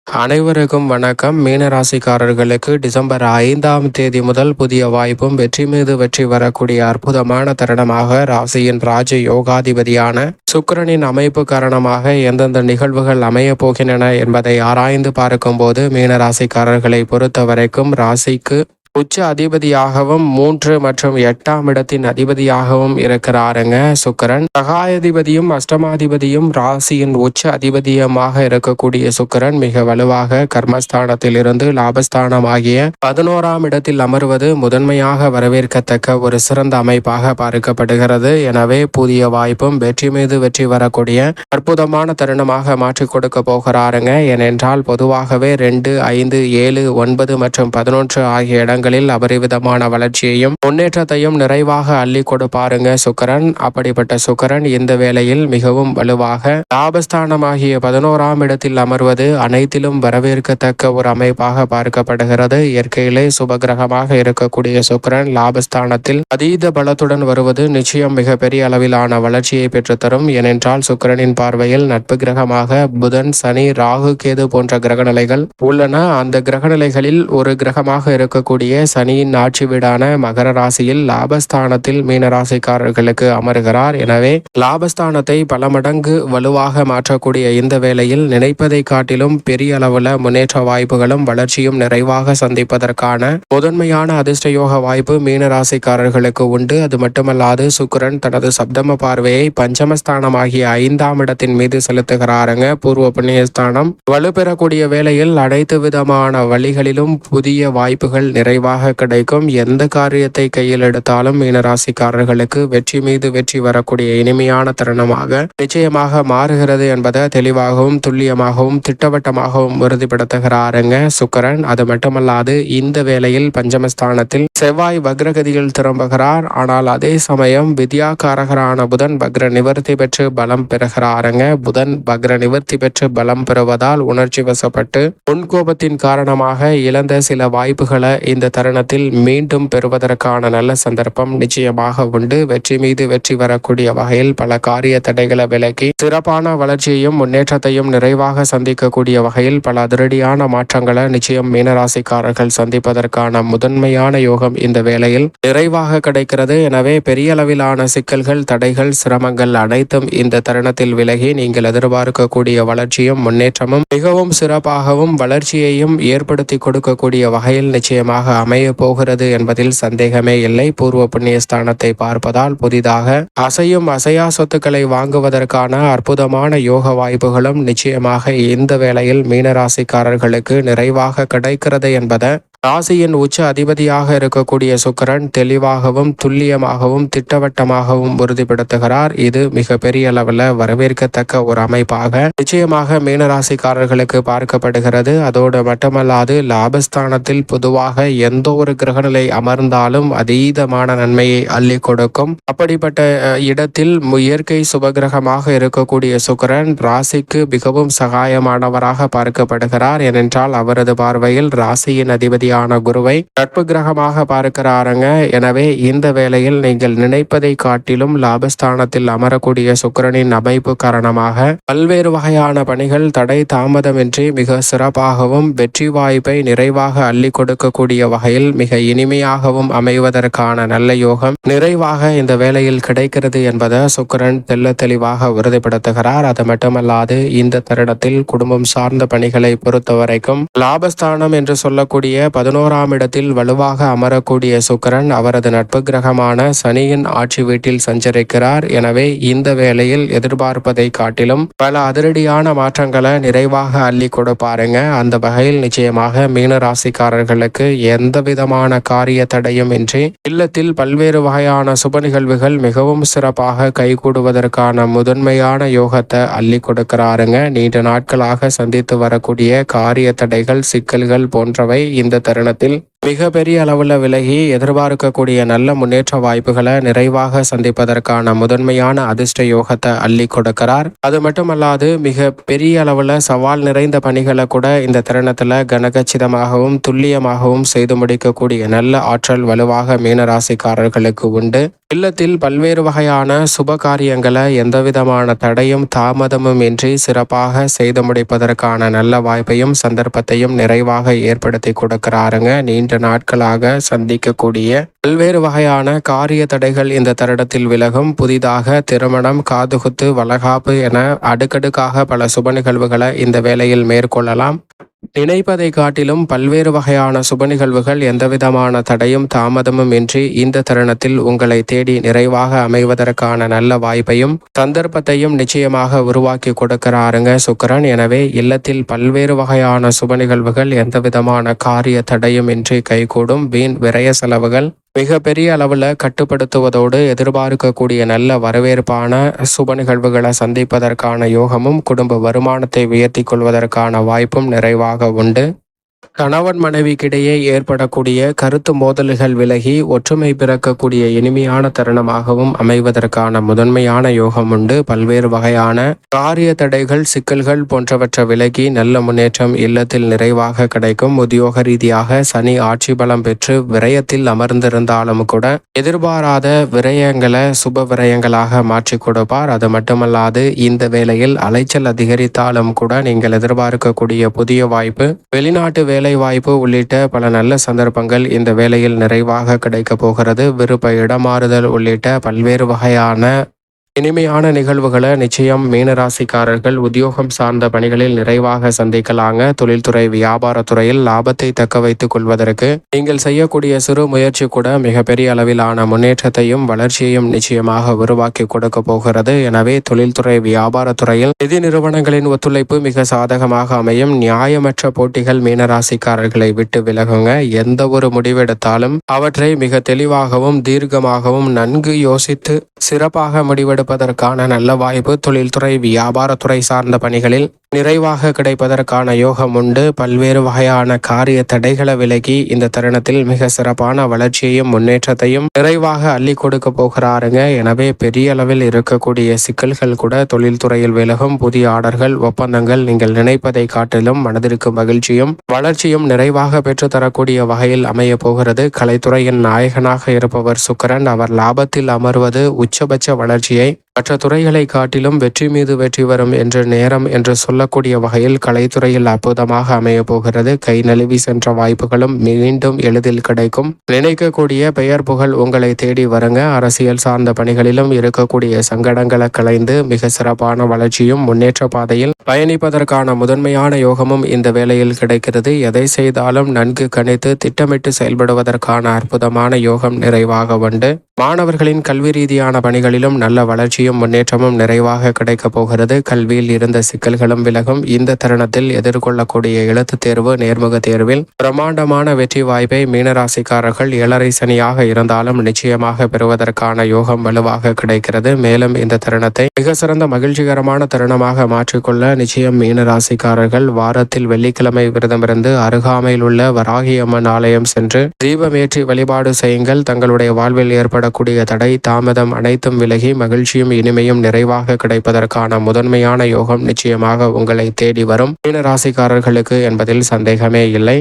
அனைவருக்கும் வணக்கம். மீனராசிக்காரர்களுக்கு டிசம்பர் 5ஆம் தேதி முதல் புதிய வாய்ப்பும் வெற்றி மீது வெற்றி வரக்கூடிய அற்புதமான தருணமாக ராசியின் ராஜ யோகாதிபதியான சுக்கிரனின் அமைப்பு காரணமாக எந்தெந்த நிகழ்வுகள் அமைய போகின்றன என்பதை ஆராய்ந்து பார்க்கும்போது மீனராசிக்காரர்களை பொறுத்த வரைக்கும் ராசிக்கு உச்ச அதிபதியாகவும் 3 மற்றும் 8ஆம் இடத்தின் அதிபதியாகவும் இருக்கிறாருங்க சுக்கிரன். சகாயாதிபதியும் அஷ்டமாதிபதியும் ராசியின் உச்ச அதிபதியமாக இருக்கக்கூடிய சுக்கிரன் மிக வலுவாக கர்மஸ்தானத்தில் இருந்து லாபஸ்தானம் ஆகிய 11ஆம் இடத்தில் அமர்வது முதன்மையாக வரவேற்கத்தக்க ஒரு சிறந்த அமைப்பாக பார்க்கப்படுகிறது. எனவே புதிய வாய்ப்பும் வெற்றி மீது வெற்றி வரக்கூடிய அற்புதமான தருணமாக மாற்றிக் கொடுக்க போகிறாருங்க. ஏனென்றால் பொதுவாகவே 2, 5, 7, 9 மற்றும் 11 ஆகிய இடங்கள் அபரிவிதமான வளர்ச்சியையும் முன்னேற்றத்தையும் நிறைவாக அள்ளி கொடுப்பாருங்க சுக்கிரன். அப்படிப்பட்ட சுக்கிரன் இந்த வேளையில் மிகவும் வலுவாக லாபஸ்தானமாகிய 11ஆம் இடத்தில் அமர்வது அனைத்திலும் வரவேற்கத்தக்க ஒரு அமைப்பாக பார்க்கப்படுகிறது. இயற்கையிலே சுபகிரகமாக இருக்கக்கூடிய சுக்கிரன் லாபஸ்தானத்தில் அதீத பலத்துடன் வருவது நிச்சயம் மிகப்பெரிய அளவிலான வளர்ச்சியை பெற்றுத்தரும். ஏனென்றால் சுக்கிரனின் பார்வையில் நட்பு கிரகமாக புதன், சனி, ராகு, கேது போன்ற கிரகநிலைகள் உள்ளன. அந்த கிரகநிலைகளில் ஒரு கிரகமாக இருக்கக்கூடிய சனியின் ஆட்சி வீடான மகர ராசியில் லாபஸ்தானத்தில் மீனராசிக்காரர்களுக்கு அமர்கிறார். எனவே லாபஸ்தானத்தை பல மடங்கு வலுவாக மாற்றக்கூடிய இந்த வேளையில் நினைப்பதை காட்டிலும் பெரிய அளவுல முன்னேற்ற வாய்ப்புகளும் வளர்ச்சியும் நிறைவாக சந்திப்பதற்கான முதன்மையான அதிர்ஷ்டயோக வாய்ப்பு மீனராசிக்காரர்களுக்கு உண்டு. அது மட்டுமல்லாது சுக்கிரன் தனது சப்தம பார்வையை பஞ்சமஸ்தானமாகிய 5ஆம் இடத்தின் மீது செலுத்துகிறாருங்க. பூர்வ புண்ணியஸ்தானம் வலுப்பெறக்கூடிய வேளையில் அனைத்து விதமான வழிகளிலும் புதிய வாய்ப்புகள் நிறைவாக கிடைக்கும். எந்த காரியத்தை கையில் எடுத்தாலும் மீனராசிக்காரர்களுக்கு வெற்றி மீது வெற்றி வரக்கூடிய இனிமையான தருணமாக நிச்சயமாக மாறுகிறது என்பதை தெளிவாகவும் துல்லியமாகவும் திட்டவட்டமாகவும் உறுதிப்படுத்துகிறாருங்க சுக்கிரன். அது மட்டுமல்லாது இந்த வேளையில் பஞ்சமஸ்தானத்தில் செவ்வாய் வக்ரகதியில் திரும்புகிறார். ஆனால் அதே சமயம் வித்யாகாரகரான புதன் வக்ர நிவர்த்தி பெற்று பலம் பெறுகிறாருங்க. புதன் வக்ர நிவர்த்தி பெற்று பலம் பெறுவதால் உணர்ச்சி வசப்பட்டு முன்கோபத்தின் காரணமாக இழந்த சில வாய்ப்புகளை இந்த தருணத்தில் மீண்டும் பெறுவதற்கான நல்ல சந்தர்ப்பம் நிச்சயமாக உண்டு. வெற்றி மீது வெற்றி வரக்கூடிய வகையில் பல காரிய தடைகளை விலக்கி சிறப்பான வளர்ச்சியையும் முன்னேற்றத்தையும் நிறைவாக சந்திக்கக்கூடிய வகையில் பல அதிரடியான மாற்றங்களை நிச்சயம் மீனராசிக்காரர்கள் சந்திப்பதற்கான முதன்மையான யோகம் இந்த வேளையில் நிறைவாக கிடைக்கிறது. எனவே பெரிய அளவிலான சிக்கல்கள், தடைகள், சிரமங்கள் அனைத்தும் இந்த தருணத்தில் விலகி நீங்கள் எதிர்பார்க்கக்கூடிய வளர்ச்சியும் முன்னேற்றமும் மிகவும் சிறப்பாகவும் வளர்ச்சியையும் ஏற்படுத்தி கொடுக்கக்கூடிய வகையில் நிச்சயமாக அமைய போகிறது என்பதில் சந்தேகமே இல்லை. பூர்வ புண்ணிய ஸ்தானத்தை பார்ப்பதால் புதிதாக அசையும் அசையா சொத்துக்களை வாங்குவதற்கான அற்புதமான யோக வாய்ப்புகளும் நிச்சயமாக இந்த வேளையில் மீனராசிக்காரர்களுக்கு நிறைவாக கிடைக்கிறது என்பதை ராசியின் உச்ச அதிபதியாக இருக்கக்கூடிய சுக்கிரன் தெளிவாகவும் துல்லியமாகவும் திட்டவட்டமாகவும் உறுதிப்படுத்துகிறார். இது மிக பெரிய அளவில் வரவேற்கத்தக்க ஒரு அமைப்பாக நிச்சயமாக மீனராசிக்காரர்களுக்கு பார்க்கப்படுகிறது. அதோடு மட்டுமல்லாது லாபஸ்தானத்தில் பொதுவாக எந்த ஒரு கிரகநிலை அமர்ந்தாலும் அதீதமான நன்மையை அள்ளி கொடுக்கும். அப்படிப்பட்ட இடத்தில் இயற்கை சுபகிரகமாக இருக்கக்கூடிய சுக்கிரன் ராசிக்கு மிகவும் சகாயமானவராக பார்க்கப்படுகிறார். ஏனென்றால் அவரது பார்வையில் ராசியின் அதிபதி குருவை நட்பு கிரகமாக பார்க்கிறாருங்க. எனவே இந்த வேளையில் நீங்கள் நினைப்பதை காட்டிலும் லாபஸ்தானத்தில் அமரக்கூடிய சுக்கிரனின் அமைப்பு காரணமாக பல்வேறு வகையான பணிகள் தடை தாமதமின்றி மிக சிறப்பாகவும் வெற்றி வாய்ப்பை நிறைவாக அள்ளி கொடுக்கக்கூடிய வகையில் மிக இனிமையாகவும் அமைவதற்கான நல்ல யோகம் நிறைவாக இந்த வேளையில் கிடைக்கிறது என்பதை சுக்கிரன் தெல்ல தெளிவாக உறுதிப்படுத்துகிறார். அது மட்டுமல்லாது இந்த தருணத்தில் குடும்பம் சார்ந்த பணிகளை பொறுத்தவரைக்கும் லாபஸ்தானம் என்று சொல்லக்கூடிய 11ஆம் இடத்தில் வலுவாக அமரக்கூடிய சுக்கிரன் அவரது நட்பு கிரகமான சனியின் ஆட்சி வீட்டில் சஞ்சரிக்கிறார். எனவே இந்த வேளையில் எதிர்பார்ப்பதை காட்டிலும் பல அதிரடியான மாற்றங்களை நிறைவாக அள்ளி கொடுப்பாருங்க. அந்த வகையில் நிச்சயமாக மீனராசிக்காரர்களுக்கு எந்த விதமான காரிய தடையும் இன்றி இல்லத்தில் பல்வேறு வகையான சுப நிகழ்வுகள் மிகவும் சிறப்பாக கைகூடுவதற்கான முதன்மையான யோகத்தை அள்ளி கொடுக்கிறாருங்க. நீண்ட நாட்களாக சந்தித்து வரக்கூடிய காரிய தடைகள், சிக்கல்கள் போன்றவை இந்த தருணத்தில் மிக பெரிய அளவுல விலகி எதிர்பார்க்கக்கூடிய நல்ல முன்னேற்ற வாய்ப்புகளை நிறைவாக சந்திப்பதற்கான முதன்மையான அதிர்ஷ்ட யோகத்தை அள்ளி கொடுக்கிறார். அது மட்டுமல்லாது மிக பெரிய அளவுல சவால் நிறைந்த பணிகளை கூட இந்த தருணத்துல கனகச்சிதமாகவும் துல்லியமாகவும் செய்து முடிக்கக்கூடிய நல்ல ஆற்றல் வலுவாக மீனராசிக்காரர்களுக்கு உண்டு. இல்லத்தில் பல்வேறு வகையான சுப காரியங்களை எந்தவிதமான தடையும் தாமதமும் இன்றி சிறப்பாக செய்து முடிப்பதற்கான நல்ல வாய்ப்பையும் சந்தர்ப்பத்தையும் நிறைவாக ஏற்படுத்தி கொடுக்கிறாருங்க. நீண்ட நாட்களாக சந்திக்கக்கூடிய பல்வேறு வகையான காரிய தடைகள் இந்த தருணத்தில் விலகும். புதிதாக திருமணம், காதுகுத்து, வளகாப்பு என அடுக்கடுக்காக பல சுப நிகழ்வுகளை இந்த வேளையில் மேற்கொள்ளலாம். நினைப்பதை காட்டிலும் பல்வேறு வகையான சுப நிகழ்வுகள் எந்தவிதமான தடையும் தாமதமும் இன்றி இந்த தருணத்தில் உங்களை தேடி நிறைவாக அமைவதற்கான நல்ல வாய்ப்பையும் சந்தர்ப்பத்தையும் நிச்சயமாக உருவாக்கி கொடுக்கிறாருங்க சுக்கிரன். எனவே இல்லத்தில் பல்வேறு வகையான சுப நிகழ்வுகள் எந்தவிதமான காரிய தடையும் இன்றி கைகூடும். வீண் விரய செலவுகள் மிக பெரிய அளவில் கட்டுப்படுத்துவதோடு எதிர்பார்க்கக்கூடிய நல்ல வரவேற்பான சுப நிகழ்வுகளை சந்திப்பதற்கான யோகமும் குடும்ப வருமானத்தை உயர்த்தி கொள்வதற்கான வாய்ப்பும் நிறைவாக உண்டு. கணவன் மனைவிக்கிடையே ஏற்படக்கூடிய கருத்து மோதல்கள் விலகி ஒற்றுமை பிறக்கக்கூடிய இனிமையான தருணமாகவும் அமைவதற்கான முதன்மையான யோகம் உண்டு. பல்வேறு வகையான காரிய தடைகள், சிக்கல்கள் போன்றவற்றை விலகி நல்ல முன்னேற்றம் இல்லத்தில் நிறைவாக கிடைக்கும். உத்தியோக ரீதியாக சனி ஆட்சி பலம் பெற்று விரயத்தில் அமர்ந்திருந்தாலும் கூட எதிர்பாராத விரயங்களை சுப விரயங்களாக மாற்றி கொடுப்பார். அது மட்டுமல்லாது இந்த வேளையில் அலைச்சல் அதிகரித்தாலும் கூட நீங்கள் எதிர்பார்க்கக்கூடிய புதிய வாய்ப்பு, வெளிநாட்டு வேலை வாய்ப்பு உள்ளிட்ட பல நல்ல சந்தர்ப்பங்கள் இந்த வேளையில் நிறைவாக கிடைக்க போகிறது. விருப்ப இடமாறுதல் உள்ளிட்ட பல்வேறு வகையான இனிமையான நிகழ்வுகளை நிச்சயம் மீனராசிக்காரர்கள் உத்தியோகம் சார்ந்த பணிகளில் நிறைவாக சந்திக்கலாங்க. தொழில்துறை, வியாபாரத்துறையில் லாபத்தை தக்க வைத்துக் கொள்வதற்கு நீங்கள் செய்யக்கூடிய சிறு முயற்சி கூட மிகப்பெரிய அளவிலான முன்னேற்றத்தையும் வளர்ச்சியையும் நிச்சயமாக உருவாக்கி கொடுக்க போகிறது. எனவே தொழில்துறை, வியாபாரத்துறையில் நிதி நிறுவனங்களின் ஒத்துழைப்பு மிக சாதகமாக அமையும். நியாயமற்ற போட்டிகள் மீனராசிக்காரர்களை விட்டு விலகுங்க. எந்த ஒரு முடிவெடுத்தாலும் அவற்றை மிக தெளிவாகவும் தீர்க்கமாகவும் நன்கு யோசித்து சிறப்பாக முடிவெடுப்பதற்கான நல்ல வாய்ப்பு தொழில்துறை, வியாபாரத்துறை சார்ந்த பணிகளில் நிறைவாக கிடைப்பதற்கான யோகம் உண்டு. பல்வேறு வகையான காரிய தடைகளை விலகி இந்த தருணத்தில் மிக சிறப்பான வளர்ச்சியையும் முன்னேற்றத்தையும் நிறைவாக அள்ளி கொடுக்க போகிறாருங்க. எனவே பெரிய அளவில் இருக்கக்கூடிய சிக்கல்கள் கூட தொழில்துறையில் விலகும். புதிய ஆர்டர்கள், ஒப்பந்தங்கள் நீங்கள் நினைப்பதை காட்டிலும் மனதிற்கு மகிழ்ச்சியும் வளர்ச்சியும் நிறைவாக பெற்றுத்தரக்கூடிய வகையில் அமைய போகிறது. கலைத்துறையின் நாயகனாக இருப்பவர் சுக்கிரன். அவர் லாபத்தில் அமர்வது உச்சபட்ச வளர்ச்சியை மற்ற துறைகளை காட்டிலும் வெற்றி மீது வெற்றி வரும் என்று நேரம் என்று சொல்லக்கூடிய வகையில் கலைத்துறையில் அற்புதமாக அமைய போகிறது. கை நழுவி சென்ற வாய்ப்புகளும் மீண்டும் எளிதில் கிடைக்கும். நினைக்கக்கூடிய பெயர் புகழ் உங்களை தேடி வருங்க. அரசியல் சார்ந்த பணிகளிலும் இருக்கக்கூடிய சங்கடங்களை களைந்து மிக சிறப்பான வளர்ச்சியும் முன்னேற்ற பாதையில் பயணிப்பதற்கான முதன்மையான யோகமும் இந்த வேளையில் கிடைக்கிறது. எதை செய்தாலும் நன்கு கணித்து திட்டமிட்டு செயல்படுவதற்கான அற்புதமான யோகம் நிறைவாக உண்டு. மாணவர்களின் கல்வி ரீதியான பணிகளிலும் நல்ல வளர்ச்சியும் முன்னேற்றமும் நிறைவாக கிடைக்கப் போகிறது. கல்வியில் இருந்த சிக்கல்களும் விலகும். இந்த தருணத்தில் எதிர்கொள்ளக்கூடிய எழுத்து தேர்வு, நேர்முக தேர்வில் பிரம்மாண்டமான வெற்றி வாய்ப்பை மீனராசிக்காரர்கள் 7.5 சனியாக இருந்தாலும் நிச்சயமாக பெறுவதற்கான யோகம் வலுவாக கிடைக்கிறது. மேலும் இந்த தருணத்தை மிக சிறந்த மகிழ்ச்சிகரமான தருணமாக மாற்றிக்கொள்ள நிச்சயம் மீனராசிக்காரர்கள் வாரத்தில் வெள்ளிக்கிழமை விரதமிருந்து அருகாமையில் உள்ள வராகி அம்மன் ஆலயம் சென்று தீபமேற்றி வழிபாடு செய்யுங்கள். தங்களுடைய வாழ்வில் ஏற்படக்கூடிய தடை, தாமதம் அனைத்தும் விலகி மகிழ்ச்சியும் இனிமையும் நிறைவாக கிடைப்பதற்கான முதன்மையான யோகம் நிச்சயமாக உங்களை தேடி வரும் மீனராசிக்காரர்களுக்கு என்பதில் சந்தேகமே இல்லை.